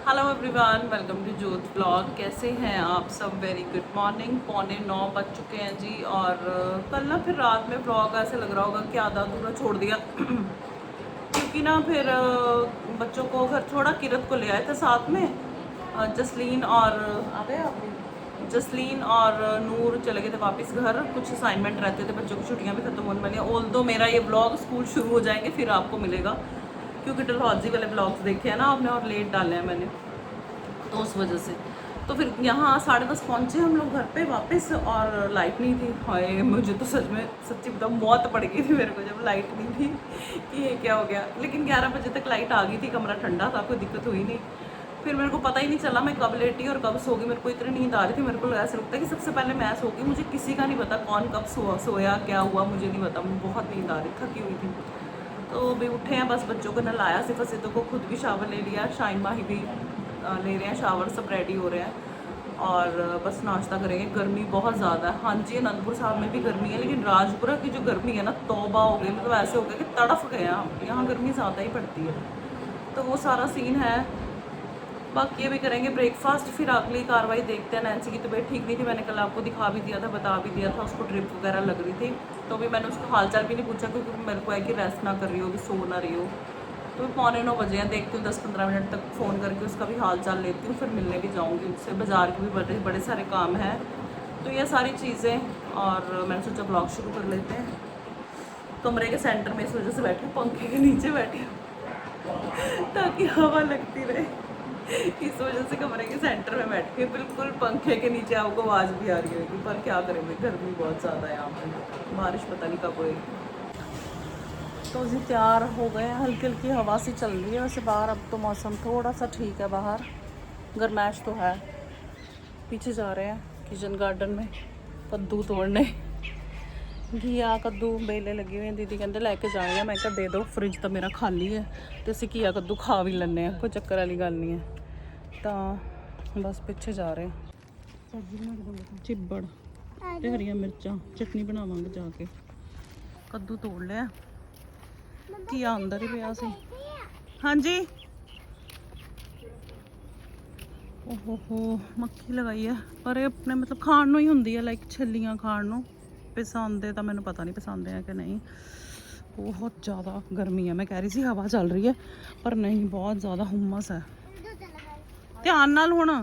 Hello everyone, welcome to जोत blog. कैसे हैं आप सब? Very good morning. 8:45 बज चुके हैं जी। और कल ना फिर रात में ब्लॉग ऐसे लग रहा होगा कि आधा अधूरा छोड़ दिया क्योंकि ना फिर बच्चों को घर छोड़ा, किरत को ले आए थे साथ में। जसलीन और आ गए आप भी? जसलीन और नूर चले गए थे वापस घर। कुछ असाइनमेंट रहते थे, बच्चों की छुट्टियां भी खत्म होने वाली हैं। ऑल दो मेरा ये ब्लॉग स्कूल शुरू हो जाएंगे फिर आपको मिलेगा, क्योंकि डलहौजी वाले ब्लॉग्स देखे हैं ना आपने और लेट डाले हैं मैंने, तो उस वजह से। तो फिर यहाँ 10:30 पहुँचे हम लोग घर पे वापस, और लाइट नहीं थी। हाय, मुझे तो सच में सच्ची बताऊँ मौत पड़ गई थी मेरे को जब लाइट नहीं थी कि ये क्या हो गया। लेकिन 11 बजे तक लाइट आ गई थी, कमरा ठंडा था, कोई दिक्कत हुई नहीं। फिर मेरे को पता ही नहीं चला मैं कब लेटी और कब सो गई। मेरे को इतनी नींद आ रही थी, मेरे को ऐसा लगता है कि सबसे पहले मैं सो गई। मुझे किसी का नहीं पता कौन कब सोया क्या हुआ, मुझे नहीं पता। मुझे बहुत नींद आ रही, थकी हुई थी। तो अभी उठे हैं, बस बच्चों को नहलाया, सिफा सिद्धू को खुद भी शावर ले लिया, शाइन माही भी ले रहे हैं शावर, सब रेडी हो रहे हैं और बस नाश्ता करेंगे। गर्मी बहुत ज़्यादा है। हाँ जी, अनंतपुर साहब में भी गर्मी है, लेकिन राजपुरा की जो गर्मी है ना, तौबा हो गई। मतलब ऐसे हो गया कि तड़फ गए हम। यहाँ गर्मी ज़्यादा ही पड़ती है, तो वो सारा सीन है। बाकी अभी करेंगे ब्रेकफास्ट, फिर अगली कार्रवाई देखते हैं। नैन्सी की तबीयत ठीक नहीं थी, मैंने कल आपको दिखा भी दिया था, बता भी दिया था, उसको ड्रिप वगैरह लग रही थी। तो अभी मैंने उसका हालचाल भी नहीं पूछा, क्योंकि मेरे को है कि रेस्ट ना कर रही हो, अभी सो ना रही हो। तो 8:45 बजे हैं, देखती हूँ 10-15 मिनट तक फ़ोन करके उसका भी हाल चाल लेती हूँ, फिर मिलने भी जाऊँगी उससे। बाज़ार के भी बड़े बड़े सारे काम हैं, तो ये सारी चीज़ें। और मैंने सोचा ब्लॉग शुरू कर लेते हैं। कमरे के सेंटर में इस वजह से बैठी हूँ, पंखे के नीचे बैठी हूँ ताकि हवा लगती रहे। इस वजह से कमरे के सेंटर में बैठ के बिल्कुल पंखे के नीचे आपको आवाज़ भी आ रही होगी, पर क्या करेंगे, गर्मी बहुत ज़्यादा है यहाँ पे। बारिश पता नहीं कब होएगी। तो जी तैयार हो गए हैं, हल्की हल्की हवा सी चल रही है वैसे बाहर। अब तो मौसम थोड़ा सा ठीक है बाहर, गर्मैश तो है। पीछे जा रहे हैं किचन गार्डन में कद्दू तोड़ने। घिया कद्दू बेले लगी हुई हैं, दीदी कहते लैके जाएंगे। मैं कहा दे दो, फ्रिज तो मेरा खाली है, तो असी घिया कद्दू खा भी लें, कोई चक्कर वाली गल नहीं है। तो बस पीछे जा रहे हैं। चिब्बड़ ते हरिया मिर्चा चटनी बनावांगे जाके। कद्दू तोड़ लिया, घिया अंदर ही पिया सी। हाँ जी, ओहो मक्खी लगाई है, पर अपने मतलब खाण ਨੂੰ ही ਹੁੰਦੀ है, लाइक ਛੱਲੀਆਂ खाण ਨੂੰ। पसंद है तो मैंने पता नहीं पसंद है कि नहीं। बहुत ज़्यादा गर्मी है, मैं कह रही थी हवा चल रही है, पर नहीं, बहुत ज़्यादा हुम्मस है। ध्यान नाल होना।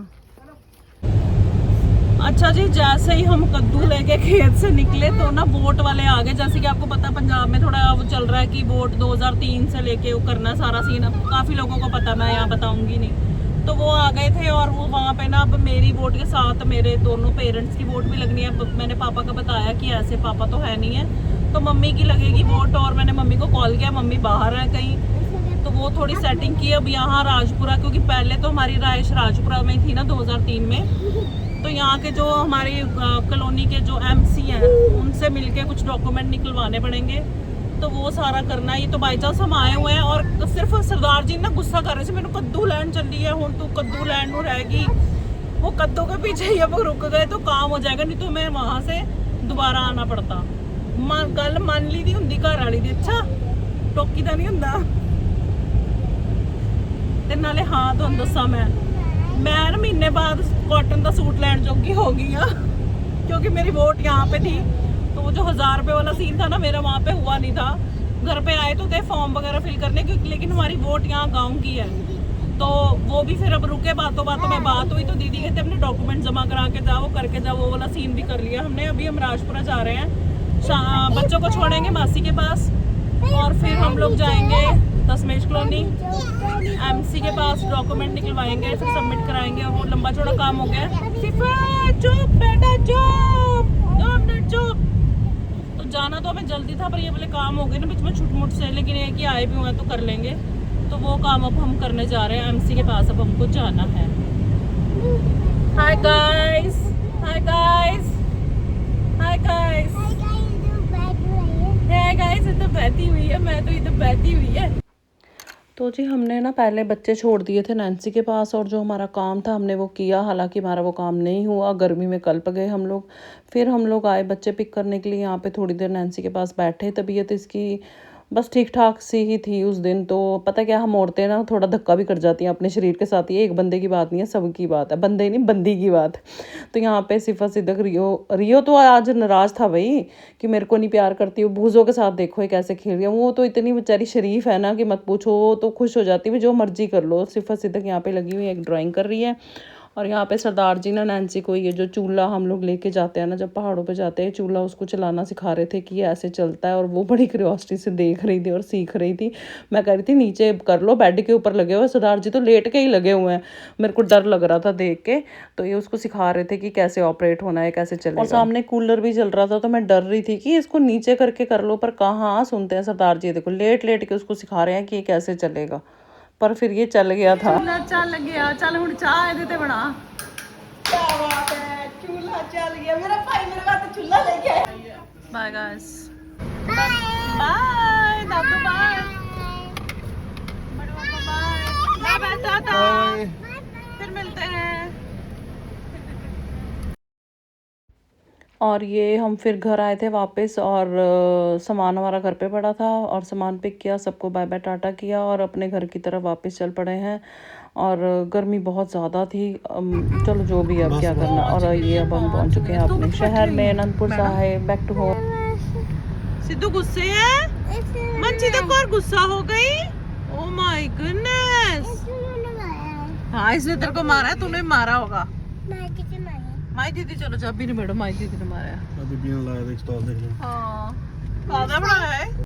अच्छा जी, जैसे ही हम कद्दू लेके खेत से निकले तो ना बोट वाले आ गए। जैसे कि आपको पता पंजाब में थोड़ा वो चल रहा है कि बोट 2003 से लेके वो करना सारा सीन। अब काफ़ी लोगों को पता, मैं यहाँ बताऊंगी नहीं। तो वो आ गए थे और वो वहाँ पे ना, अब मेरी बोट के साथ मेरे दोनों पेरेंट्स की बोट भी लगनी है। मैंने पापा का बताया कि ऐसे, पापा तो है नहीं है, तो मम्मी की लगेगी बोट। और मैंने मम्मी को कॉल किया, मम्मी बाहर है कहीं, तो वो थोड़ी सेटिंग की। अब यहाँ राजपुरा, क्योंकि पहले तो हमारी राइश राजपुरा में थी ना 2003 में, तो यहाँ के जो हमारी कॉलोनी के जो एमसी हैं उनसे मिलके कुछ डॉक्यूमेंट निकलवाने पड़ेंगे, तो वो सारा करना है। ये तो बाई चांस हम आए हुए हैं, और सिर्फ सरदार जी ना गुस्सा कर रहे थे, मैंने कद्दू लैंड चली है हूँ, तू कद्दू लैंड में रहेगी। वो कद्दू के पीछे ही अब रुक गए तो काम हो जाएगा, नहीं तो मैं वहां से दोबारा आना पड़ता। गल मान ली दी हुंदी घर वाली दी, अच्छा टोकी का नहीं हुंदा। ते नाले हाँ तुहानू दसा, मैं ना महीने बाद कॉटन का सूट लैंड जोगी हो गई हाँ, क्योंकि मेरी वोट यहाँ पे थी। तो वो जो 1000 रुपये वाला सीन था ना, मेरा वहाँ पे हुआ नहीं था। घर पे आए तो थे फॉर्म वगैरह फिल करने, क्योंकि लेकिन हमारी वोट यहाँ गाँव की है, तो वो भी फिर अब रुके। बातों बातों में बात हुई, तो दीदी कहते अपने डॉक्यूमेंट जमा करा के जाओ, करके जाओ। वो वाला सीन भी कर लिया हमने। अभी हम राजपुरा जा रहे हैं, बच्चों को छोड़ेंगे मासी के पास, और फिर हम लोग जाएंगे दशमेश कॉलोनी एमसी के पास, डॉक्यूमेंट निकलवाएंगे, फिर सबमिट कराएंगे। और वो लंबा चौड़ा काम हो गया। चुप बेटा चुप, 2 मिनट चुप। तो जाना तो हमें जल्दी था, पर ये वाले काम हो गए ना बीच में छुटमुट से, लेकिन ये कि आए भी हुए हैं तो कर लेंगे। तो वो काम अब हम करने जा रहे हैं एमसी के पास, अब हमको जाना है। Hi guys, hi guys, hi guys, hi guys. इधर बैठी हुई है, मैं तो इधर बैठी हुई है। तो जी हमने ना पहले बच्चे छोड़ दिए थे नैन्सी के पास, और जो हमारा काम था हमने वो किया। हालांकि हमारा वो काम नहीं हुआ, गर्मी में कल्प गए हम लोग। फिर हम लोग आए बच्चे पिक करने के लिए यहाँ पे, थोड़ी देर नैन्सी के पास बैठे। तबीयत इसकी बस ठीक ठाक सी ही थी उस दिन। तो पता क्या, हम औरतें ना थोड़ा धक्का भी कर जाती हैं अपने शरीर के साथ। ये एक बंदे की बात नहीं है, सबकी बात है, बंदे नहीं बंदी की बात। तो यहाँ पे सिफा सिद्दीक रियो तो आज नाराज़ था भाई कि मेरे को नहीं प्यार करती। वो भूजों के साथ देखो ये कैसे खेल रही है। वो तो इतनी बेचारी शरीफ है ना कि मत पूछो, वो तो खुश हो जाती है जो मर्जी कर लो। सिफा सिद्दीक यहाँ पे लगी हुई एक ड्राइंग कर रही है। और यहाँ पे सरदार जी ना नैन्सी को ये जो चूल्हा हम लोग लेके जाते हैं ना जब पहाड़ों पे जाते हैं, चूल्हा उसको चलाना सिखा रहे थे कि ये ऐसे चलता है। और वो बड़ी क्यूरियोसिटी से देख रही थी और सीख रही थी। मैं कह रही थी नीचे कर लो, बेड के ऊपर लगे हुए, सरदार जी तो लेट के ही लगे हुए हैं। मेरे को डर लग रहा था देख के। तो ये उसको सिखा रहे थे कि कैसे ऑपरेट होना है, कैसे चलेगा। और सामने कूलर भी चल रहा था तो मैं डर रही थी कि इसको नीचे करके कर लो, पर कहाँ सुनते हैं सरदार जी। देखो लेट लेट के उसको सिखा रहे हैं कि ये कैसे चलेगा, पर फिर ये चल गया था। चल गया, चल हुण चाह ਇਹਦੇ ਤੇ बना। क्या बात है, चूल्हा चल गया। मेरा भाई मेरे वास्ते चूल्हा लेके आया। बाय गाइस, बाय दादू, बाय बड़े पापा, बाय बाय टाटा, फिर मिलते हैं। और ये हम फिर घर आए थे वापस और सामान हमारा घर पे पड़ा था और सामान पिक किया, सबको बाय बाय टाटा किया और अपने घर की तरफ वापस चल पड़े हैं। और गर्मी बहुत ज़्यादा थी। चलो जो भी अब क्या करना। और ये अब हम पहुंच चुके हैं अपने शहर में, Anantpur Sahib, back to home. Sidhu गुस्से है, मनजीत और गुस्सा हो गई। ओह माय गुडनेस, हाँ इसने तेरे को मारा है, तूने मारा होगा। माई दीदी, चलो चाबी नहीं, मैडम माई दीदी ने मारा है। अभी भी लाया, देख स्टॉल देख लो। हाँ, खाना बनाया है।